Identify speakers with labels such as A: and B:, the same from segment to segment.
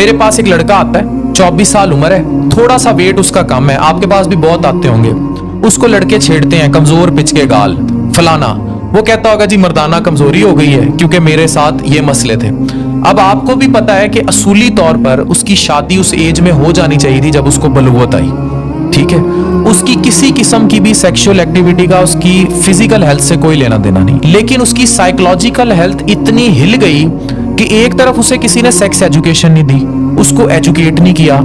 A: میرے پاس ایک لڑکا آتا ہے, 24 سال عمر ہے, تھوڑا سا ویٹ اس کا کم ہے, آپ کے پاس بھی بہت آتے ہوں گے. اس کو لڑکے چھیڑتے ہیں, کمزور پچ کے گال فلانا. وہ کہتا ہوگا جی مردانہ کمزوری ہو گئی ہے کیونکہ میرے ساتھ یہ مسئلے تھے. اب آپ کو بھی پتا ہے کہ اصولی طور پر اس کی شادی اس ایج میں ہو جانی چاہیے تھی جب اس کو بلوغت آئی, ٹھیک ہے. اس کی کسی قسم کی بھی سیکشول ایکٹیویٹی کا اس کی فزیکل ہیلتھ سے کوئی لینا دینا نہیں, لیکن اس کی سائیکولوجیکل ہیلتھ اتنی ہل گئی کہ ایک طرف اسے کسی نے سیکس ایجوکیشن نہیں دی, اس کو ایجوکیٹ نہیں کیا.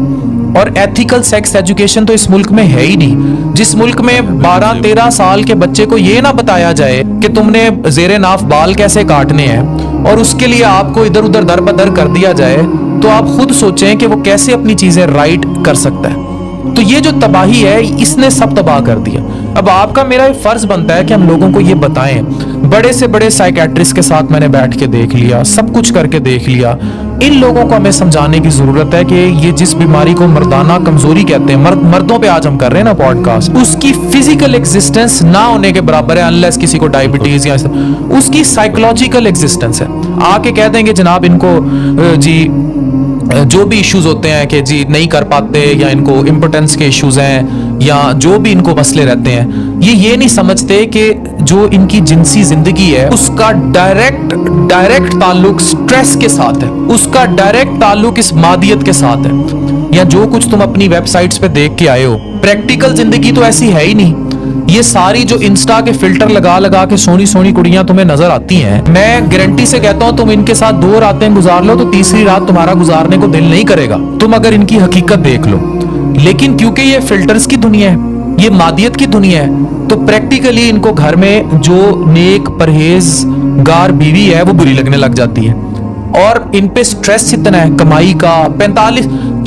A: اور ایتھیکل سیکس ایجوکیشن تو اس ملک میں ہے ہی نہیں. جس ملک میں 12-13 سال کے بچے کو یہ نہ بتایا جائے کہ تم نے زیر ناف بال کیسے کاٹنے ہیں اور اس کے لیے آپ کو ادھر ادھر در بدر کر دیا جائے, تو آپ خود سوچیں کہ وہ کیسے اپنی چیزیں رائٹ کر سکتا ہے. تو یہ جو تباہی ہے اس نے سب تباہ کر دیا. اب آپ کا میرا فرض بنتا ہے کہ ہم لوگوں کو یہ بتائیں. بڑے سے بڑے سائیکیٹرسٹ کے ساتھ میں نے بیٹھ کے دیکھ لیا, سب کچھ کر کے دیکھ لیا. ان لوگوں کو ہمیں سمجھانے کی ضرورت ہے کہ یہ جس بیماری کو مردانہ کمزوری کہتے ہیں, مردوں پہ آج ہم کر رہے ہیں نا پوڈ کاسٹ, اس کی فزیکل ایگزسٹنس نہ ہونے کے برابر ہے انلیس کسی کو ڈائبٹیز یا اس کی سائیکولوجیکل ایگزسٹنس ہے. آ کے کہہ دیں گے جناب ان کو جی جو بھی ایشوز ہوتے ہیں کہ جی نہیں کر پاتے, یا ان کو امپوٹنس کے ایشوز ہیں, یا جو بھی ان کو مسئلے رہتے ہیں, یہ نہیں سمجھتے کہ جو ان کی جنسی زندگی ہے اس کا ڈائریکٹ تعلق سٹریس کے ساتھ ہے, اس کا ڈائریکٹ تعلق اس مادیت کے ساتھ ہے. یا جو کچھ تم اپنی ویب سائٹس پہ دیکھ کے آئے ہو, پریکٹیکل زندگی تو ایسی ہے ہی نہیں. یہ ساری جو انسٹا کے فلٹر لگا کے سونی سونی کڑیاں تمہیں نظر آتی ہیں, میں گارنٹی سے کہتا ہوں تم ان کے ساتھ 2 راتیں گزار لو تو تیسری رات تمہارا گزارنے کو دل نہیں کرے گا, تم اگر ان کی حقیقت دیکھ لو. لیکن کیونکہ یہ فلٹرز کی دنیا ہے, یہ مادیت کی دنیا ہے, تو پریکٹیکلی ان کو گھر میں جو نیک پرہیزگار بیوی ہے وہ بری لگنے لگ جاتی ہے. اور ان پہ سٹریس اتنا ہے کمائی کا.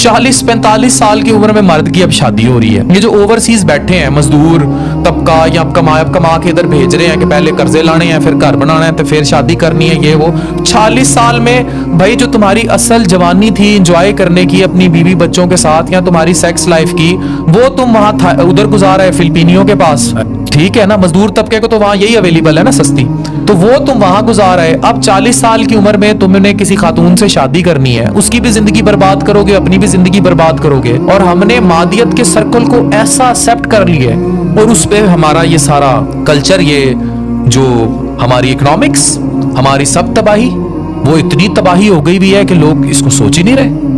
A: 40-45 سال کی عمر میں مرد کی اب شادی ہو رہی ہے. یہ جو اوورسیز بیٹھے ہیں مزدور طبقہ, یا کما کے ادھر بھیج رہے ہیں کہ پہلے قرضے لانے ہیں, پھر گھر بنانا ہے, تو پھر شادی کرنی ہے, یہ وہ 40 سال میں بھائی جو تمہاری اصل جوانی تھی انجوائے کرنے کی اپنی بیوی بچوں کے ساتھ, یا تمہاری سیکس لائف کی, وہ تم وہاں ادھر گزارا ہے فلپینیوں کے پاس, ٹھیک ہے نا. مزدور طبقے کو تو وہاں یہی اویلیبل ہے نا سستی, تو وہ تم وہاں گزارا ہے. اب 40 سال کی عمر میں تم نے کسی خاتون سے شادی کرنی ہے, اس کی بھی زندگی برباد کرو گے, اپنی بھی زندگی برباد کرو گے. اور ہم نے مادیت کے سرکل کو ایسا ایکسپٹ کر لیا ہے, اور اس پہ ہمارا یہ سارا کلچر, یہ جو ہماری اکنامکس, ہماری سب تباہی, وہ اتنی تباہی ہو گئی بھی ہے کہ لوگ اس کو سوچ ہی نہیں رہے.